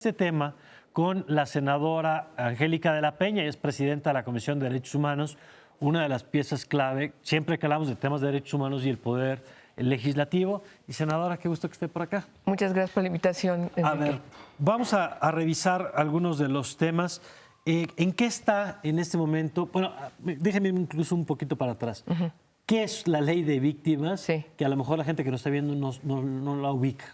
este tema con la senadora Angélica de la Peña, ella es presidenta de la Comisión de Derechos Humanos, una de las piezas clave, siempre que hablamos de temas de derechos humanos y el poder legislativo. Y senadora, qué gusto que esté por acá. Muchas gracias por la invitación, Enrique. A ver, vamos a revisar algunos de los temas. ¿En qué está en este momento? Bueno, déjeme incluso un poquito para atrás. ¿Qué es la ley de víctimas? Sí. Que a lo mejor la gente que nos está viendo no la ubica.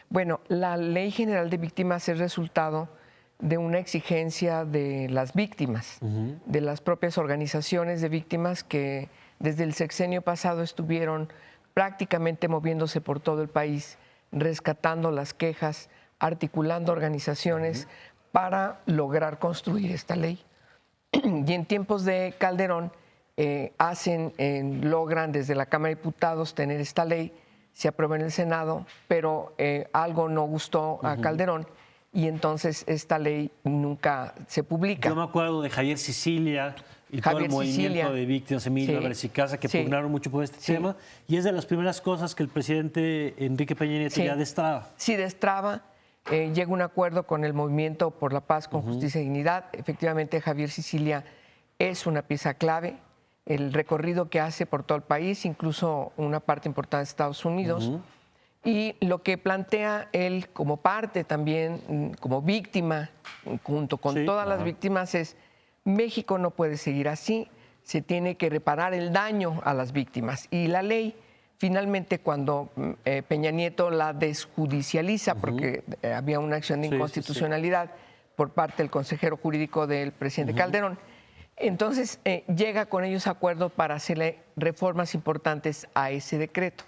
Bueno, la Ley General de Víctimas es resultado de una exigencia de las víctimas, de las propias organizaciones de víctimas que desde el sexenio pasado estuvieron prácticamente moviéndose por todo el país, rescatando las quejas, articulando organizaciones para lograr construir esta ley. Y en tiempos de Calderón logran desde la Cámara de Diputados tener esta ley, se aprueba en el Senado, pero algo no gustó a Calderón y entonces esta ley nunca se publica. Yo me acuerdo de Javier Sicilia y todo el movimiento de víctimas, Emilio Álvarez y Casa, que pugnaron mucho por este tema, y es de las primeras cosas que el presidente Enrique Peña Nieto ya destraba. Sí, destraba. Llega un acuerdo con el Movimiento por la Paz, con Justicia y Dignidad. Efectivamente, Javier Sicilia es una pieza clave. El recorrido que hace por todo el país, incluso una parte importante de Estados Unidos. Y lo que plantea él como parte también, como víctima, junto con todas las víctimas, es México no puede seguir así, se tiene que reparar el daño a las víctimas. Y la ley, finalmente, cuando Peña Nieto la desjudicializa, porque había una acción de inconstitucionalidad por parte del consejero jurídico del presidente Calderón, entonces llega con ellos a acuerdo para hacerle reformas importantes a ese decreto.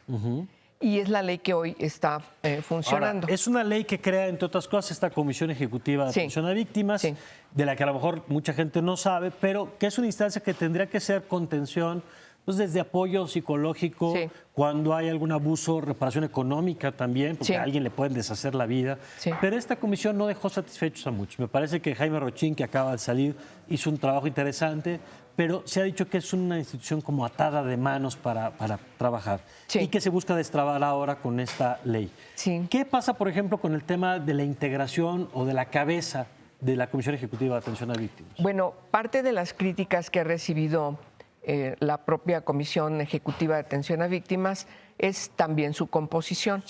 Y es la ley que hoy está funcionando. Ahora, es una ley que crea, entre otras cosas, esta Comisión Ejecutiva de Atención a Víctimas, de la que a lo mejor mucha gente no sabe, pero que es una instancia que tendría que ser contención, pues desde apoyo psicológico, cuando hay algún abuso, reparación económica también, porque a alguien le pueden deshacer la vida. Pero esta comisión no dejó satisfechos a muchos. Me parece que Jaime Rochín, que acaba de salir, hizo un trabajo interesante, pero se ha dicho que es una institución como atada de manos para trabajar y que se busca destrabar ahora con esta ley. ¿Qué pasa, por ejemplo, con el tema de la integración o de la cabeza de la Comisión Ejecutiva de Atención a Víctimas? Bueno, parte de las críticas que ha recibido la propia Comisión Ejecutiva de Atención a Víctimas es también su composición.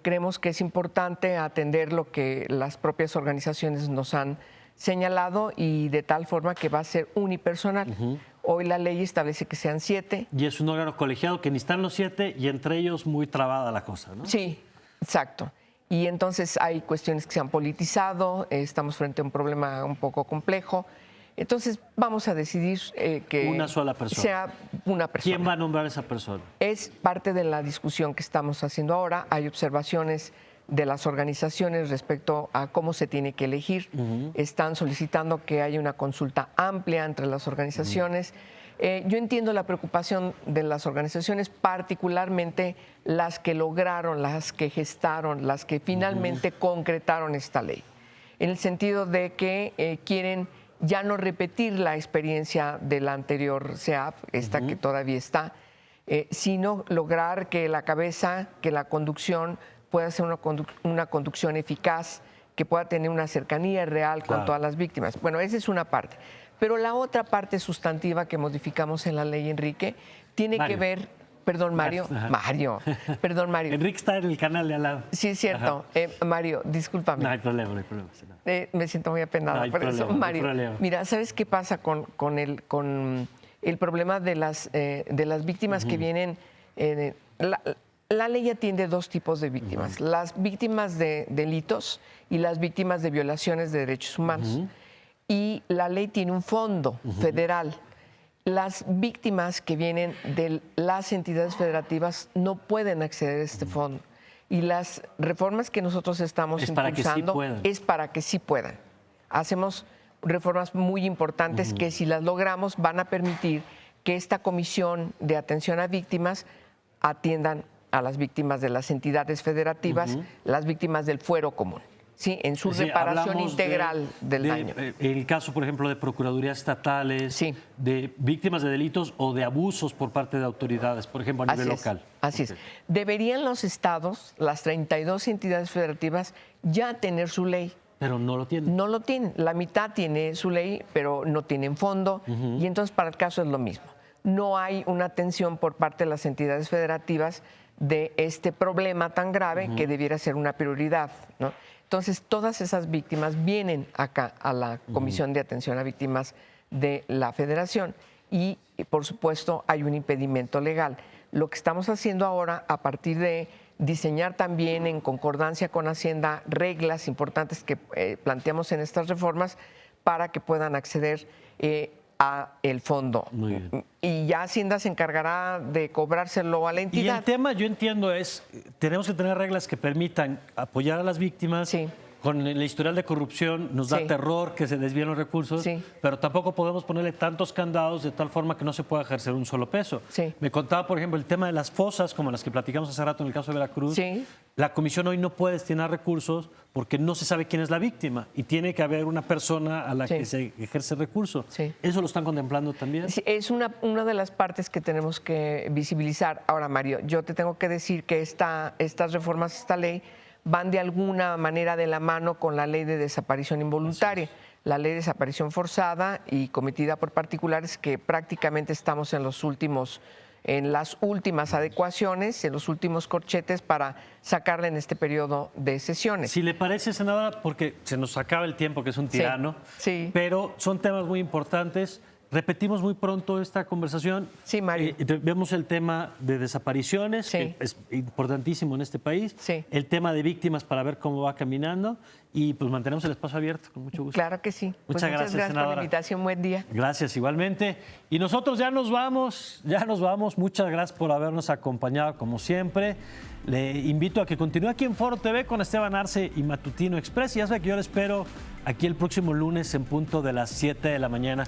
Creemos que es importante atender lo que las propias organizaciones nos han señalado y de tal forma que va a ser unipersonal. Hoy la ley establece que sean 7. Y es un órgano colegiado que ni están los 7 y entre ellos muy trabada la cosa, ¿no? Sí, exacto. Y entonces hay cuestiones que se han politizado, estamos frente a un problema un poco complejo. Entonces vamos a decidir que una sola persona. Sea una persona. ¿Quién va a nombrar a esa persona? Es parte de la discusión que estamos haciendo ahora. Hay observaciones de las organizaciones respecto a cómo se tiene que elegir. Están solicitando que haya una consulta amplia entre las organizaciones. Yo entiendo la preocupación de las organizaciones, particularmente las que lograron, las que gestaron, las que finalmente concretaron esta ley, en el sentido de que quieren ya no repetir la experiencia de la anterior CEAP, esta que todavía está, sino lograr que la cabeza, que la conducción pueda ser una conducción eficaz, que pueda tener una cercanía real con todas las víctimas. Bueno, esa es una parte. Pero la otra parte sustantiva que modificamos en la ley, Enrique, tiene que ver... Perdón, Mario. Perdón, Mario. Enrique está en el canal de al lado. Sí, es cierto. Mario, discúlpame. No hay problema, no hay problema. Me siento muy apenada por eso. Mario, mira, ¿sabes qué pasa con el problema de las víctimas que vienen? La ley atiende dos tipos de víctimas. Las víctimas de delitos y las víctimas de violaciones de derechos humanos. Y la ley tiene un fondo federal. Las víctimas que vienen de las entidades federativas no pueden acceder a este fondo. Y las reformas que nosotros estamos impulsando es para que sí puedan. Hacemos reformas muy importantes que si las logramos van a permitir que esta Comisión de Atención a Víctimas atiendan a las víctimas de las entidades federativas, las víctimas del fuero común. Sí, en su reparación integral del daño. El caso, por ejemplo, de procuradurías estatales, de víctimas de delitos o de abusos por parte de autoridades, por ejemplo, a nivel local. Así es. Deberían los estados, las 32 entidades federativas, ya tener su ley. Pero no lo tienen. No lo tienen. La mitad tiene su ley, pero no tienen fondo. Y entonces para el caso es lo mismo. No hay una atención por parte de las entidades federativas de este problema tan grave que debiera ser una prioridad, ¿no? Entonces, todas esas víctimas vienen acá a la Comisión de Atención a Víctimas de la Federación y, por supuesto, hay un impedimento legal. Lo que estamos haciendo ahora, a partir de diseñar también en concordancia con Hacienda reglas importantes que planteamos en estas reformas para que puedan acceder a el fondo. Muy bien. Y ya Hacienda se encargará de cobrárselo a la entidad. Y el tema, yo entiendo, es tenemos que tener reglas que permitan apoyar a las víctimas. Sí. Con el historial de corrupción nos da terror que se desvíen los recursos, pero tampoco podemos ponerle tantos candados de tal forma que no se pueda ejercer un solo peso. Me contaba, por ejemplo, el tema de las fosas, como las que platicamos hace rato en el caso de Veracruz. La comisión hoy no puede destinar recursos porque no se sabe quién es la víctima y tiene que haber una persona a la que se ejerce recurso. ¿Eso lo están contemplando también? Sí, es una de las partes que tenemos que visibilizar. Ahora, Mario, yo te tengo que decir que estas reformas, esta ley, van de alguna manera de la mano con la ley de desaparición involuntaria, la ley de desaparición forzada y cometida por particulares, que prácticamente estamos en las últimas adecuaciones, en los últimos corchetes para sacarla en este periodo de sesiones. Si le parece, senadora, porque se nos acaba el tiempo, que es un tirano, pero son temas muy importantes. Repetimos muy pronto esta conversación. Sí, Mario. Vemos el tema de desapariciones, que es importantísimo en este país. El tema de víctimas para ver cómo va caminando. Y pues mantenemos el espacio abierto, con mucho gusto. Claro que sí. Muchas gracias, senadora. Por la invitación. Buen día. Gracias, igualmente. Y nosotros ya nos vamos. Muchas gracias por habernos acompañado, como siempre. Le invito a que continúe aquí en Foro TV con Esteban Arce y Matutino Express. Y ya sabe que yo le espero aquí el próximo lunes en punto de las 7 de la mañana.